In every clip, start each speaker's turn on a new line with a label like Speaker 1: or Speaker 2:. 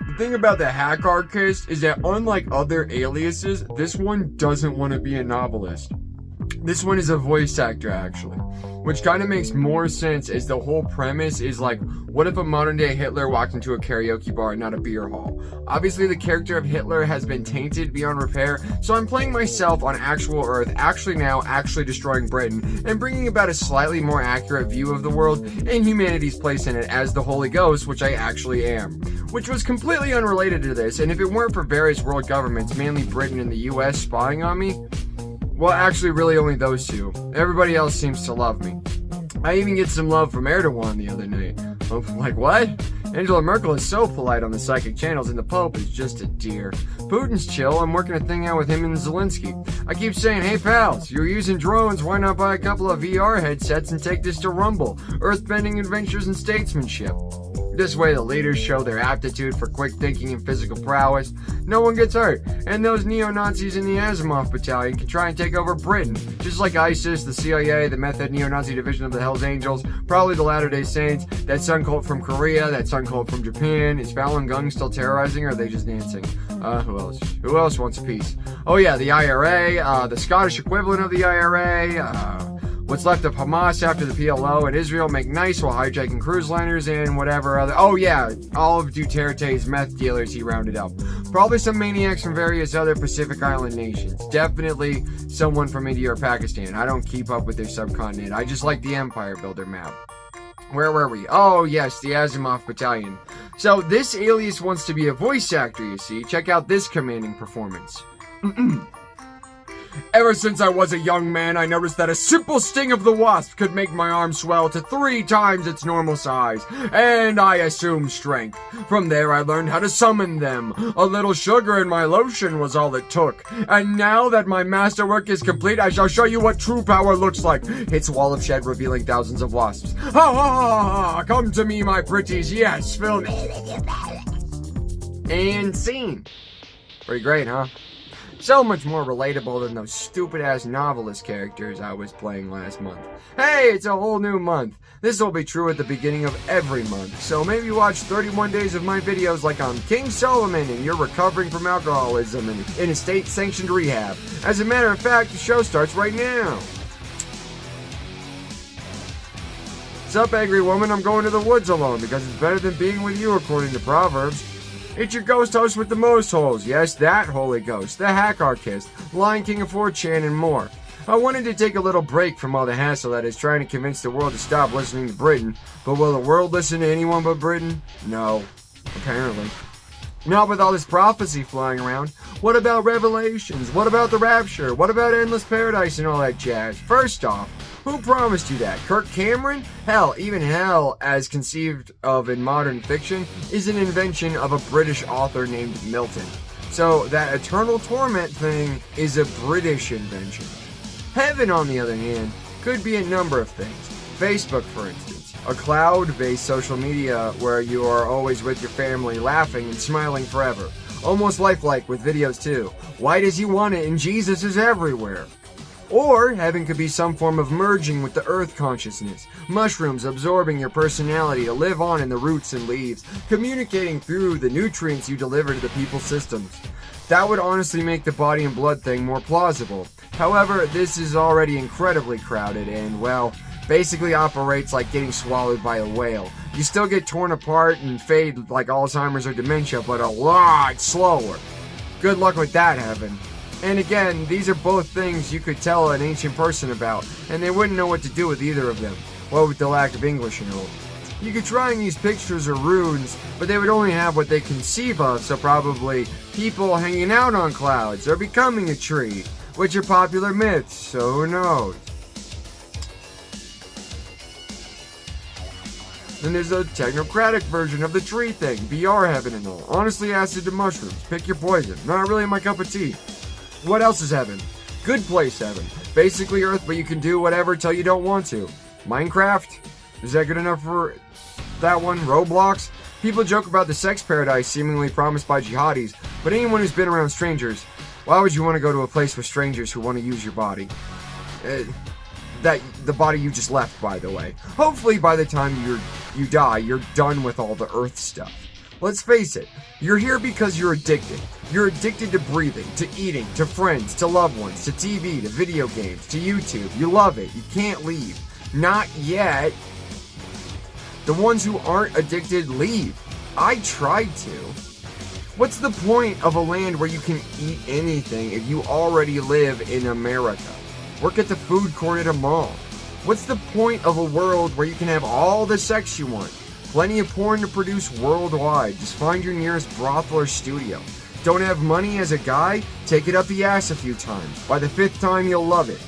Speaker 1: The thing about the hack artist is that unlike other aliases, this one doesn't want to be a novelist. This one is a voice actor, actually. Which kind of makes more sense, as the whole premise is like, what if a modern day Hitler walked into a karaoke bar and not a beer hall? Obviously, the character of Hitler has been tainted beyond repair, so I'm playing myself on actual Earth, actually destroying Britain, and bringing about a slightly more accurate view of the world and humanity's place in it as the Holy Ghost, which I actually am. Which was completely unrelated to this, and if it weren't for various world governments, mainly Britain and the US, spying on me, well, actually, really only those two. Everybody else seems to love me. I even get some love from Erdogan the other night. I'm like, what? Angela Merkel is so polite on the psychic channels, and the Pope is just a dear. Putin's chill. I'm working a thing out with him and Zelensky. I keep saying, hey pals, you're using drones, why not buy a couple of VR headsets and take this to Rumble? Earthbending adventures and statesmanship. This way the leaders show their aptitude for quick thinking and physical prowess. No one gets hurt, and those neo-Nazis in the Asimov battalion can try and take over Britain. Just like ISIS, the CIA, the Method neo-Nazi division of the Hells Angels, probably the Latter-day Saints, that Sun cult from Korea, that Sun cult from Japan. Is Falun Gong still terrorizing, or are they just dancing? Who else? Who else wants peace? Oh yeah, the IRA, the Scottish equivalent of the IRA, what's left of Hamas after the PLO, and Israel make nice while hijacking cruise liners and whatever other. Oh yeah, all of Duterte's meth dealers he rounded up. Probably some maniacs from various other Pacific Island nations. Definitely someone from India or Pakistan. I don't keep up with their subcontinent. I just like the Empire Builder map. Where were we? Oh yes, the Asimov battalion. So this alias wants to be a voice actor, you see. Check out this commanding performance. Ever since I was a young man, I noticed that a simple sting of the wasp could make my arm swell to 3 times its normal size, and I assumed strength. From there, I learned how to summon them. A little sugar in my lotion was all it took. And now that my masterwork is complete, I shall show you what true power looks like. Hits wall of shed, revealing thousands of wasps. Ha ha ha ha! Come to me, my pretties. Yes, fill me with your power. And scene. Pretty great, huh? So much more relatable than those stupid-ass novelist characters I was playing last month. Hey, it's a whole new month. This will be true at the beginning of every month, so maybe watch 31 days of my videos like I'm King Solomon and you're recovering from alcoholism and in a state-sanctioned rehab. As a matter of fact, the show starts right now. Sup, angry woman? I'm going to the woods alone because it's better than being with you, according to Proverbs. It's your ghost host with the most holes. Yes, that Holy Ghost, the hack artist, Lion King of 4chan, and more. I wanted to take a little break from all the hassle that is trying to convince the world to stop listening to Britain. But will the world listen to anyone but Britain? No. Apparently. Not with all this prophecy flying around. What about Revelations? What about the Rapture? What about Endless Paradise and all that jazz? First off, who promised you that? Kirk Cameron? Hell, even hell, as conceived of in modern fiction, is an invention of a British author named Milton. So that eternal torment thing is a British invention. Heaven, on the other hand, could be a number of things. Facebook, for instance. A cloud-based social media where you are always with your family, laughing and smiling forever. Almost lifelike with videos too. Why does he want it and Jesus is everywhere? Or heaven could be some form of merging with the earth consciousness. Mushrooms absorbing your personality to live on in the roots and leaves, communicating through the nutrients you deliver to the people's systems. That would honestly make the body and blood thing more plausible. However, this is already incredibly crowded and, well, basically operates like getting swallowed by a whale. You still get torn apart and fade like Alzheimer's or dementia, but a lot slower. Good luck with that, heaven. And again, these are both things you could tell an ancient person about, and they wouldn't know what to do with either of them. What with the lack of English and all. You could try and use pictures or runes, but they would only have what they conceive of, so probably people hanging out on clouds or becoming a tree, which are popular myths, so who knows. Then there's a technocratic version of the tree thing, VR heaven and all. Honestly, acid to mushrooms. Pick your poison. Not really my cup of tea. What else is heaven? Good place heaven. Basically Earth, but you can do whatever till you don't want to. Minecraft? Is that good enough for that one? Roblox? People joke about the sex paradise seemingly promised by jihadis, but anyone who's been around strangers, why would you want to go to a place with strangers who want to use your body? That the body you just left, by the way. Hopefully by the time you die, you're done with all the Earth stuff. Let's face it, you're here because you're addicted. You're addicted to breathing, to eating, to friends, to loved ones, to TV, to video games, to YouTube. You love it. You can't leave. Not yet. The ones who aren't addicted leave. I tried to. What's the point of a land where you can eat anything if you already live in America? Work at the food court at a mall. What's the point of a world where you can have all the sex you want? Plenty of porn to produce worldwide. Just find your nearest brothel or studio. Don't have money as a guy? Take it up the ass a few times. By the 5th time, you'll love it.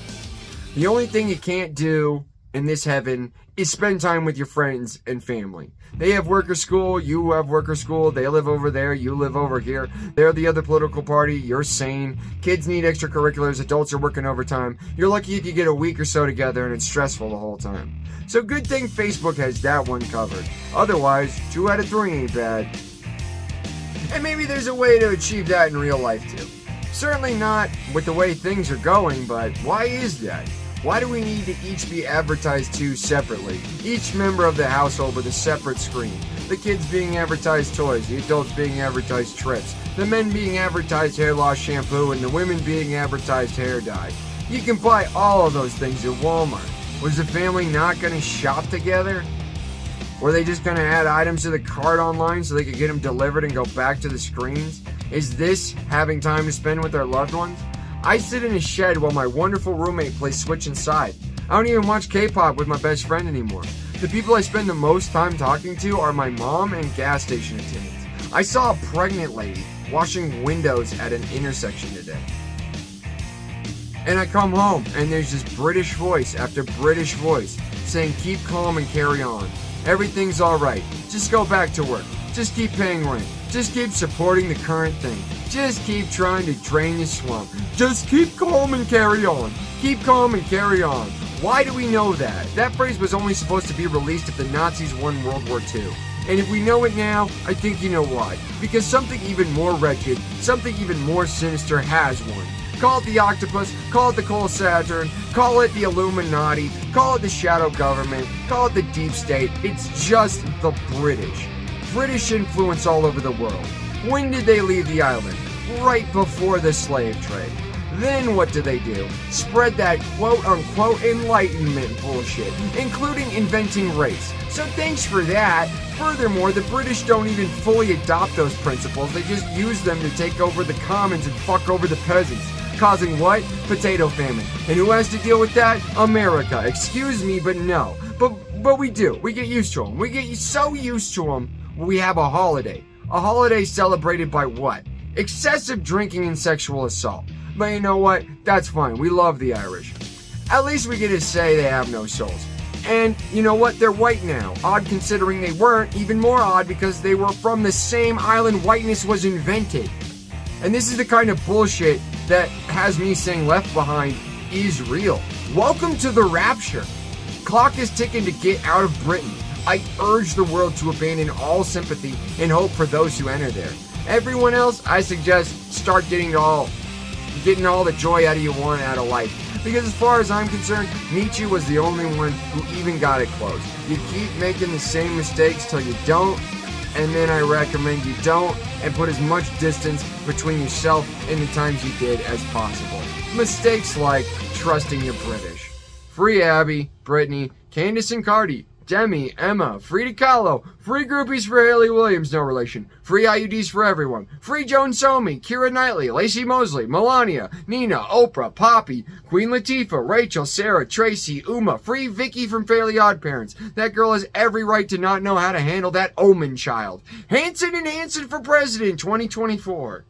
Speaker 1: The only thing you can't do in this heaven is spend time with your friends and family. They have worker school, you have worker school, they live over there, you live over here. They're the other political party, you're sane. Kids need extracurriculars, adults are working overtime. You're lucky if you get a week or so together and it's stressful the whole time. So good thing Facebook has that one covered. Otherwise, 2 out of 3 ain't bad. And maybe there's a way to achieve that in real life too. Certainly not with the way things are going, but why is that? Why do we need to each be advertised to separately? Each member of the household with a separate screen. The kids being advertised toys, the adults being advertised trips, the men being advertised hair loss shampoo, and the women being advertised hair dye. You can buy all of those things at Walmart. Was the family not going to shop together? Were they just going to add items to the cart online so they could get them delivered and go back to the screens? Is this having time to spend with our loved ones? I sit in a shed while my wonderful roommate plays Switch inside. I don't even watch K-pop with my best friend anymore. The people I spend the most time talking to are my mom and gas station attendants. I saw a pregnant lady washing windows at an intersection today. And I come home and there's this British voice after British voice saying keep calm and carry on. Everything's alright. Just go back to work. Just keep paying rent. Just keep supporting the current thing. Just keep trying to drain the swamp. Just keep calm and carry on. Keep calm and carry on. Why do we know that? That phrase was only supposed to be released if the Nazis won World War II. And if we know it now, I think you know why. Because something even more wretched, something even more sinister has won. Call it the octopus, call it the cold Saturn, call it the Illuminati, call it the shadow government, call it the deep state. It's just the British. British influence all over the world. When did they leave the island? Right before the slave trade. Then what do they do? Spread that quote-unquote enlightenment bullshit, including inventing race. So thanks for that. Furthermore, the British don't even fully adopt those principles. They just use them to take over the commons and fuck over the peasants. Causing what? Potato famine. And who has to deal with that? America. Excuse me, but no. But we do. We get used to them. We get so used to them, we have a holiday. A holiday celebrated by what? Excessive drinking and sexual assault. But you know what? That's fine. We love the Irish. At least we get to say they have no souls. And you know what? They're white now. Odd considering they weren't. Even more odd because they were from the same island whiteness was invented. And this is the kind of bullshit that has me saying Left Behind is real. Welcome to the rapture. Clock is ticking to get out of Britain. I urge the world to abandon all sympathy and hope for those who enter there. Everyone else, I suggest start getting all the joy out of you want out of life. Because as far as I'm concerned, Nietzsche was the only one who even got it close. You keep making the same mistakes till you don't, and then I recommend you don't, and put as much distance between yourself and the times you did as possible. Mistakes like trusting the British. Free Abby, Brittany, Candace and Cardi, Demi, Emma, Frida Kahlo, free groupies for Haley Williams, no relation, free IUDs for everyone, free Joan Somi, Keira Knightley, Lacey Mosley, Melania, Nina, Oprah, Poppy, Queen Latifah, Rachel, Sarah, Tracy, Uma, free Vicky from Fairly Odd Parents. That girl has every right to not know how to handle that Omen child. Hanson and Hanson for president 2024.